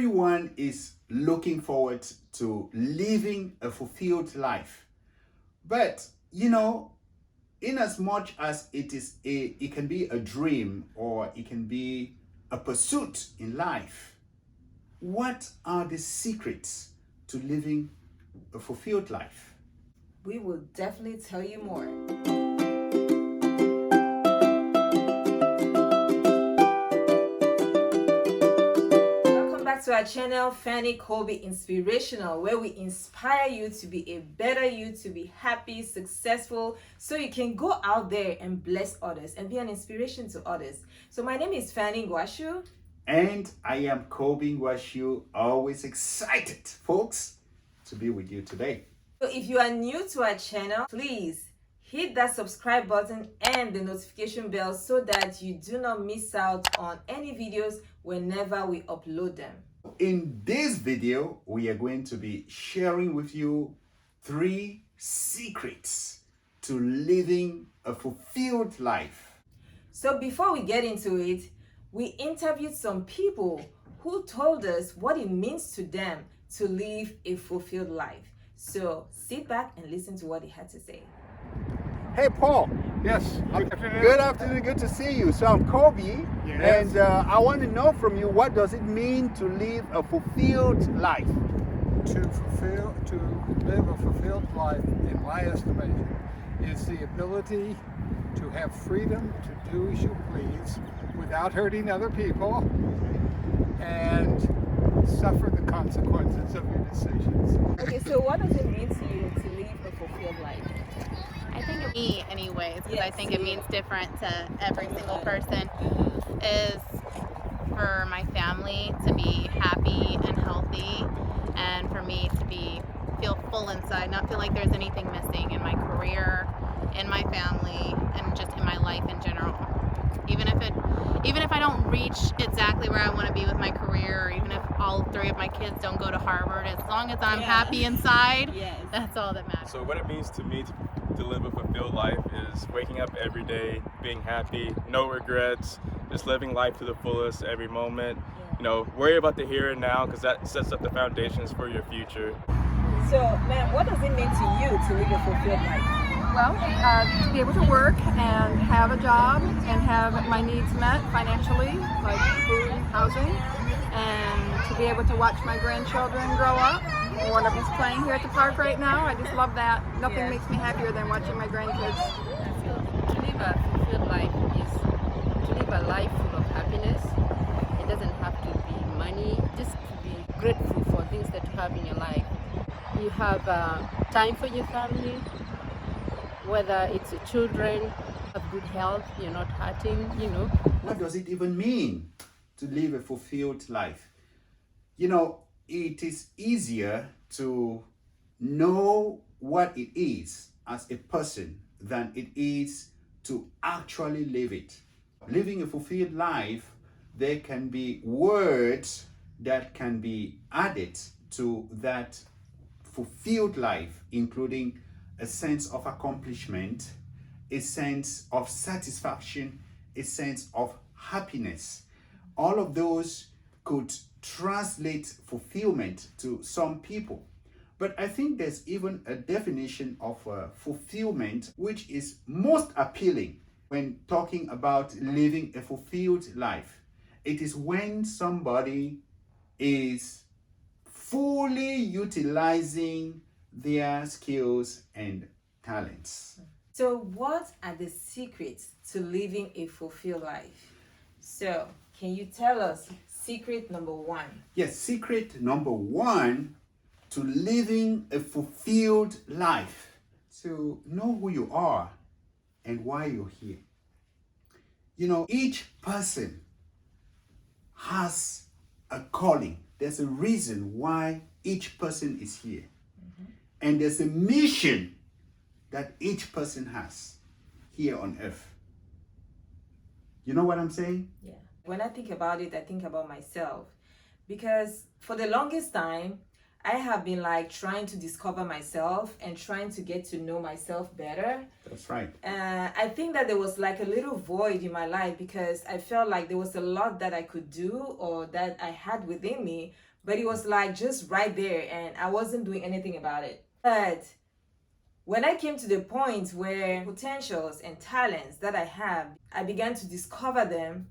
Everyone is looking forward to living a fulfilled life. But, in as much as it can be a dream or it can be a pursuit in life, what are the secrets to living a fulfilled life? We will definitely tell you more. To our channel, Fanny Colby Inspirational, where we inspire you to be a better you, to be happy, successful, so you can go out there and bless others and be an inspiration to others. So my name is Fanny Guashu. And I am Colby Guashu, always excited, folks, to be with you today. So if you are new to our channel, please hit that subscribe button and the notification bell so that you do not miss out on any videos whenever we upload them. In this video, we are going to be sharing with you 3 secrets to living a fulfilled life. So before we get into it, we interviewed some people who told us what it means to them to live a fulfilled life. So sit back and listen to what they had to say. Hey, Paul. Yes. Good afternoon. Good to see you. So I'm Colby, Yes. and I want to know from you, what does it mean to live a fulfilled life? To live a fulfilled life, in my estimation, is the ability to have freedom to do as you please without hurting other people and suffer the consequences of your decisions. Okay, so what does it mean to you to live a fulfilled life? I think me anyways, because Yes, I think it you. means different to every single person, is for my family to be happy and healthy, and for me to feel full inside, not feel like there's anything missing in my career, in my family, and just in my life in general. Even if I don't reach exactly where I want to be with my career, or even if all 3 of my kids don't go to Harvard, as long as I'm happy inside, that's all that matters. So what it means to me to live a fulfilled life is waking up every day, being happy, no regrets, just living life to the fullest every moment. Worry about the here and now, because that sets up the foundations for your future. So, ma'am, what does it mean to you to live a fulfilled life? Well, to be able to work and have a job and have my needs met financially, like food, housing, and to be able to watch my grandchildren grow up. One of them's playing here at the park right now. I just love that. Nothing makes me happier than watching my grandkids. To live a fulfilled life is to live a life full of happiness. It doesn't have to be money, just to be grateful for things that you have in your life. You have time for your family, whether it's your children, have good health, you're not hurting, What does it even mean to live a fulfilled life? It is easier to know what it is as a person than it is to actually live it. Living a fulfilled life, there can be words that can be added to that fulfilled life, including a sense of accomplishment, a sense of satisfaction, a sense of happiness. All of those could translate fulfillment to some people. But I think there's even a definition of fulfillment which is most appealing when talking about living a fulfilled life. It is when somebody is fully utilizing their skills and talents. So what are the secrets to living a fulfilled life? So can you tell us secret number 1? Yes, secret number 1 to living a fulfilled life, to know who you are and why you're here. Each person has a calling. There's a reason why each person is here. And there's a mission that each person has here on earth. You know what I'm saying? Yeah. When I think about it, I think about myself. Because for the longest time, I have been like trying to discover myself and trying to get to know myself better. That's right. I think that there was like a little void in my life because I felt like there was a lot that I could do or that I had within me, but it was like just right there and I wasn't doing anything about it. But when I came to the point where potentials and talents that I have, I began to discover them,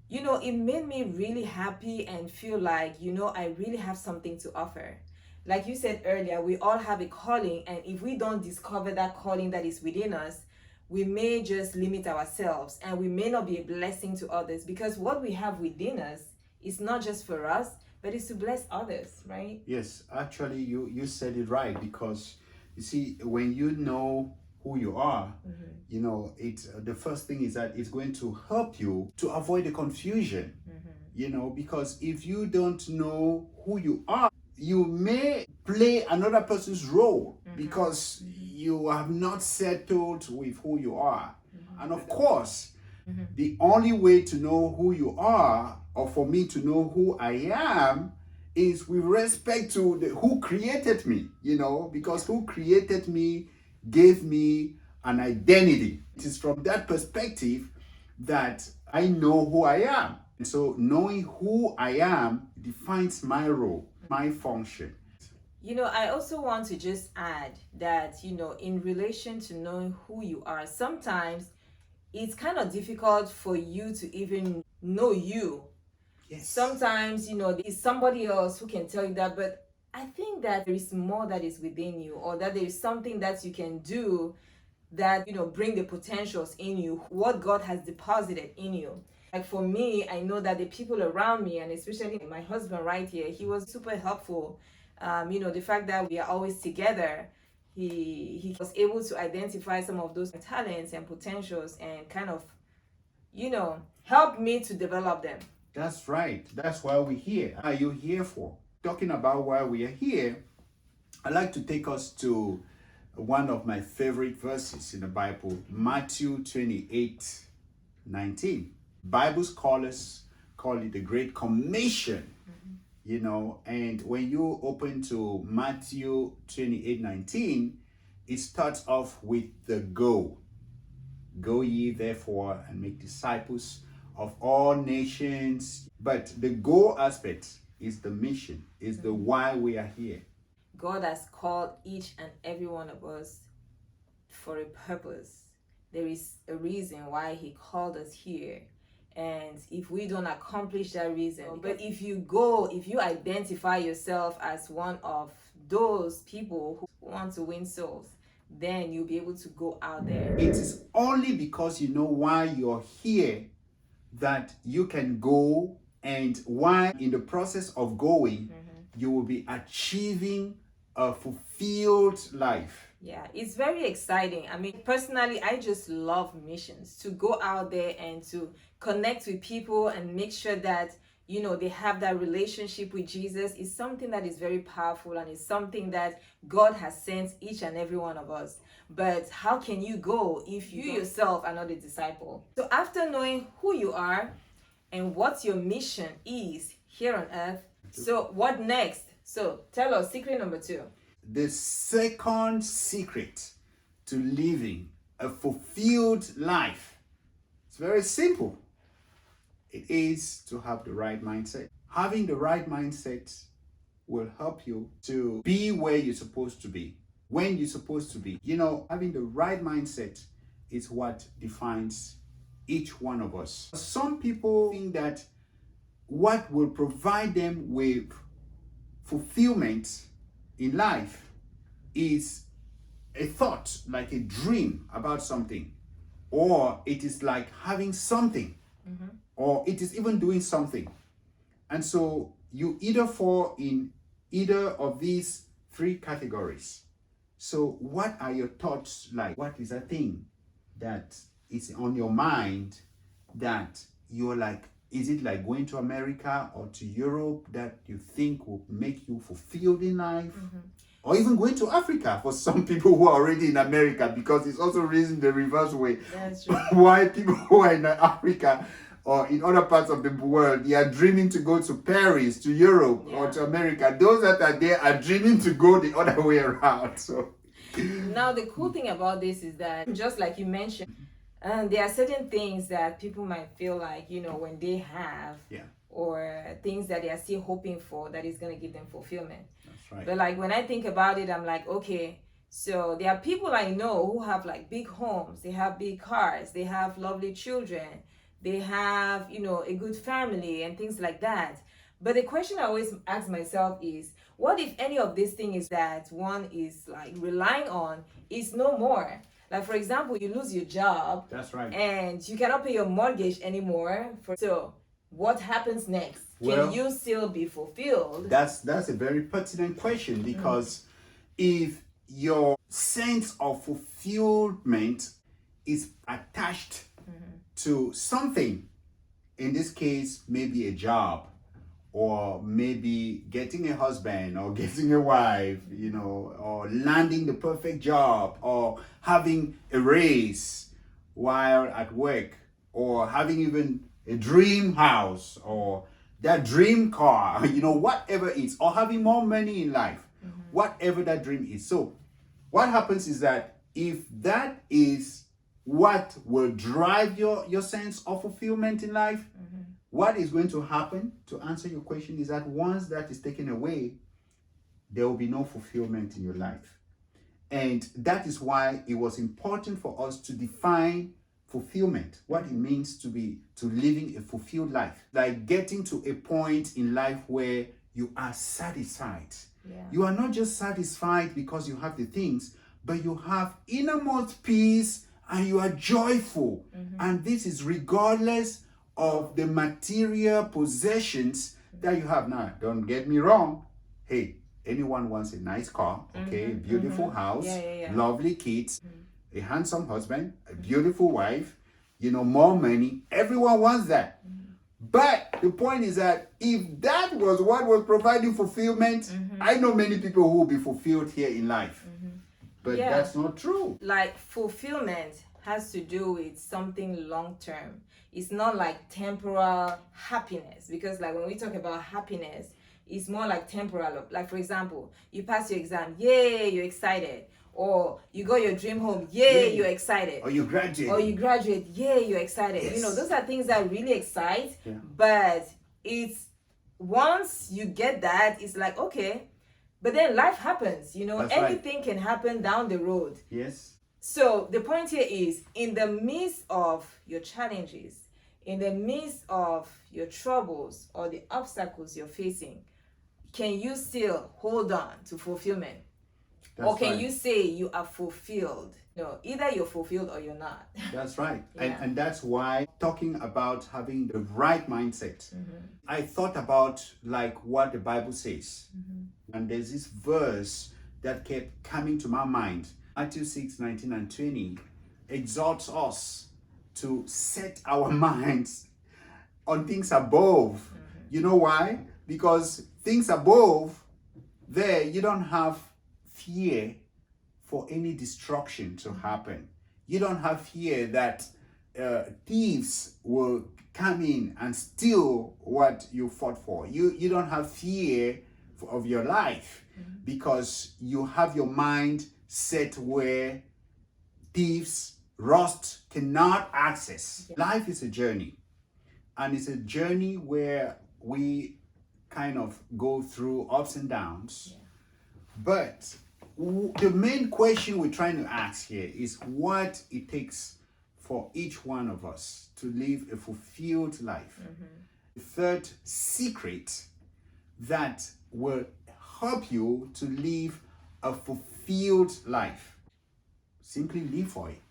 you know, it made me really happy and feel like, you know, I really have something to offer. Like you said earlier, we all have a calling, and if we don't discover that calling that is within us, we may just limit ourselves and we may not be a blessing to others, because what we have within us is not just for us, but it's to bless others, right? Yes, actually, you said it right, because you see, when you know who you are, you know, it's the first thing is that it's going to help you to avoid the confusion, you know, because if you don't know who you are, you may play another person's role because you have not settled with who you are. And of course, the only way to know who you are, or for me to know who I am, is with respect to who created me, you know, because who created me gave me an identity. It is from that perspective that I know who I am. And so knowing who I am defines my role, my function. You know, I also want to just add that, you know, in relation to knowing who you are, sometimes it's kind of difficult for you to even know you. Yes. Sometimes, you know, it's somebody else who can tell you that, but I think that there is more that is within you, or that there is something that you can do that, you know, bring the potentials in you, what God has deposited in you. Like for me, I know that the people around me, and especially my husband right here, he was super helpful. You know, the fact that we are always together, he was able to identify some of those talents and potentials and kind of, you know, help me to develop them. That's right. That's why we're here. What are you here for? Talking about why we are here, I'd like to take us to one of my favorite verses in the Bible, Matthew 28:19. Bible scholars call it the Great Commission, you know, and when you open to Matthew 28:19, it starts off with the go. Go ye therefore and make disciples of all nations. But the go aspect is the mission, is the why we are here. God has called each and every one of us for a purpose. There is a reason why he called us here. And if we don't accomplish that reason, but if you identify yourself as one of those people who want to win souls, then you'll be able to go out there. It is only because you know why you're here that you can go, and why in the process of going, you will be achieving a fulfilled life. Yeah, it's very exciting. I mean, personally, I just love missions, to go out there and to connect with people and make sure that, you know, they have that relationship with Jesus. Is something that is very powerful, and it's something that God has sent each and every one of us. But how can you go if you yourself are not a disciple? So after knowing who you are and what your mission is here on earth, so what next? So tell us, secret number 2. The second secret to living a fulfilled life, it's very simple. It is to have the right mindset. Having the right mindset will help you to be where you're supposed to be, when you're supposed to be. You know, having the right mindset is what defines each one of us. Some people think that what will provide them with fulfillment in life is a thought, like a dream about something, or it is like having something, or it is even doing something. And so you either fall in either of these 3 categories. So what are your thoughts like? What is a thing that is on your mind that you're like, is it like going to America or to Europe that you think will make you fulfilled in life? Or even going to Africa for some people who are already in America, because it's also reason the reverse way. That's true. Why people who are in Africa or in other parts of the world, they are dreaming to go to Paris, to Europe, or to America. Those that are there are dreaming to go the other way around. So now the cool thing about this is that, just like you mentioned, there are certain things that people might feel like, when they have, or things that they are still hoping for, that is going to give them fulfillment. That's right. But like when I think about it, I'm like, okay, so there are people I know who have like big homes, they have big cars, they have lovely children, they have, a good family and things like that. But the question I always ask myself is, what if any of this thing is that one is like relying on is no more? Like, for example, you lose your job. That's right. And you cannot pay your mortgage anymore. So what happens next? Can you still be fulfilled? That's a very pertinent question, because if your sense of fulfillment is attached to something, in this case, maybe a job, or maybe getting a husband, or getting a wife, or landing the perfect job, or having a raise while at work, or having even a dream house, or that dream car, whatever it is, or having more money in life, whatever that dream is. So what happens is that if that is what will drive your sense of fulfillment in life, what is going to happen, to answer your question, is that once that is taken away, there will be no fulfillment in your life. And that is why it was important for us to define fulfillment, what it means to living a fulfilled life, like getting to a point in life where you are satisfied. You are not just satisfied because you have the things, but you have innermost peace and you are joyful. And this is regardless of the material possessions that you have. Now, don't get me wrong. Hey, anyone wants a nice car, okay, beautiful house, lovely kids, a handsome husband, a beautiful wife, more money. Everyone wants that. But the point is that if that was what was providing fulfillment, I know many people who will be fulfilled here in life. But that's not true. Like, fulfillment has to do with something long term. It's not like temporal happiness, because like when we talk about happiness, it's more like temporal. Like, for example, you pass your exam, yay, you're excited. Or you got your dream home, yay, you're excited. Or you graduate. Yay, you're excited. Yes. Those are things that really excite. But it's, once you get that, it's like, okay. But then life happens, anything can happen down the road. Yes. So the point here is, in the midst of your challenges, in the midst of your troubles or the obstacles you're facing, can you still hold on to fulfillment? That's or can right. you say you are fulfilled? No, either you're fulfilled or you're not. That's right. And that's why talking about having the right mindset, I thought about like what the Bible says. And there's this verse that kept coming to my mind. Matthew 6:19 and 20 exhorts us to set our minds on things above. You know why? Because things above, there you don't have fear for any destruction to happen. You don't have fear that thieves will come in and steal what you fought for. You don't have fear of your life, because you have your mind set where thieves, rust cannot access. Life is a journey, and it's a journey where we kind of go through ups and downs. But the main question we're trying to ask here is what it takes for each one of us to live a fulfilled life. The third secret that will help you to live a fulfilled life: simply live for it.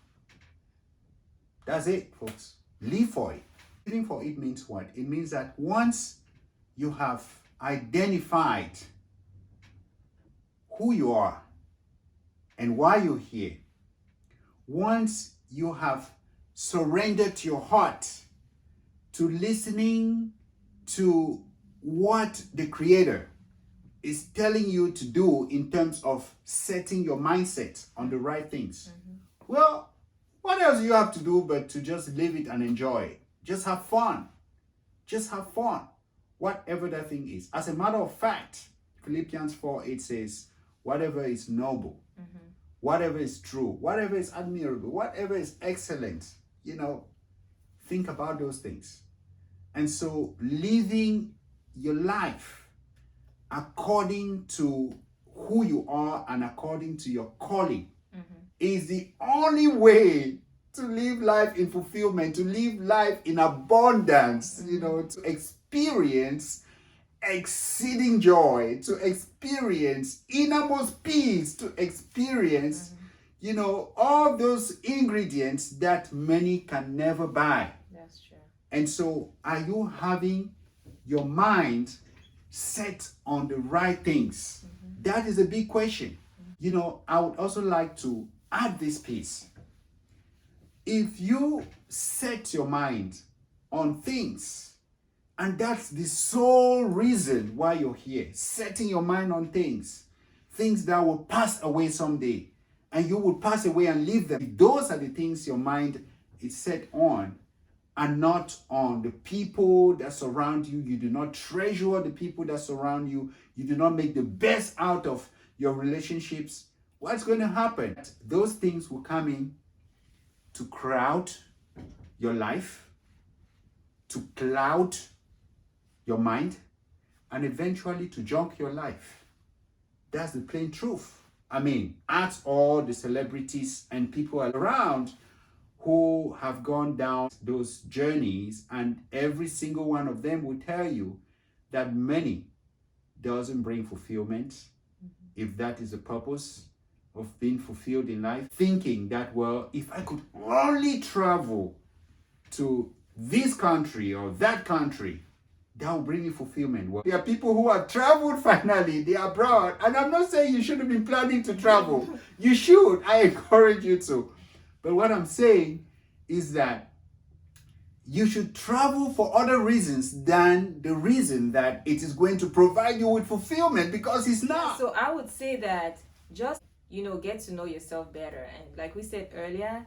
That's it, folks. Live for it. Living for it means what? It means that once you have identified who you are and why you're here, once you have surrendered your heart to listening to what the Creator is telling you to do in terms of setting your mindset on the right things, well, what else do you have to do but to just live it and enjoy it? Just have fun. Just have fun. Whatever that thing is. As a matter of fact, Philippians 4:8 says, whatever is noble, whatever is true, whatever is admirable, whatever is excellent, think about those things. And so living your life according to who you are and according to your calling is the only way to live life in fulfillment, to live life in abundance, to experience exceeding joy, to experience innermost peace, to experience, all those ingredients that many can never buy. That's true. And so, are you having your mind set on the right things? That is a big question. I would also like to add this piece. If you set your mind on things, and that's the sole reason why you're here, setting your mind on things that will pass away someday, and you will pass away and leave them. Those are the things your mind is set on, and not on the people that surround you. You do not treasure the people that surround you. You do not make the best out of your relationships. What's going to happen? Those things will come in to crowd your life, to cloud your mind, and eventually to junk your life. That's the plain truth. Ask all the celebrities and people around who have gone down those journeys, and every single one of them will tell you that money doesn't bring fulfillment. If that is the purpose of being fulfilled in life, thinking that, well, if I could only travel to this country or that country, that will bring you fulfillment. Well, there are people who have traveled finally, they are abroad, and I'm not saying you shouldn't be planning to travel. You should. I encourage you to. But what I'm saying is that you should travel for other reasons than the reason that it is going to provide you with fulfillment, because it's not. So I would say that just, get to know yourself better. And like we said earlier,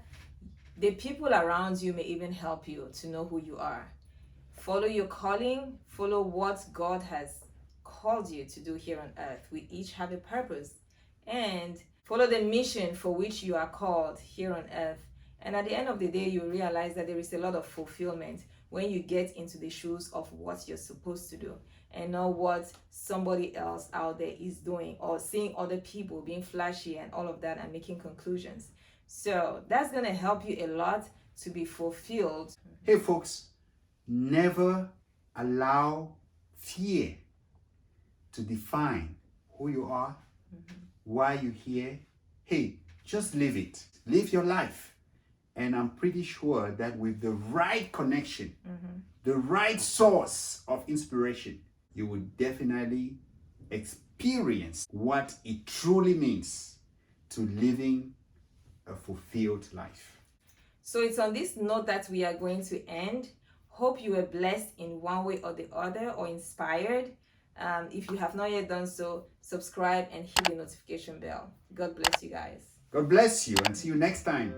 the people around you may even help you to know who you are. Follow your calling, follow what God has called you to do here on earth. We each have a purpose. And follow the mission for which you are called here on earth. And at the end of the day, you realize that there is a lot of fulfillment when you get into the shoes of what you're supposed to do, and not what somebody else out there is doing, or seeing other people being flashy and all of that and making conclusions. So that's going to help you a lot to be fulfilled. Hey folks, never allow fear to define who you are, why you're here. Hey, just live it. Live your life. And I'm pretty sure that with the right connection, the right source of inspiration, you will definitely experience what it truly means to living a fulfilled life. So it's on this note that we are going to end. Hope you were blessed in one way or the other, or inspired. If you have not yet done so, subscribe and hit the notification bell. God bless you guys. God bless you, and see you next time.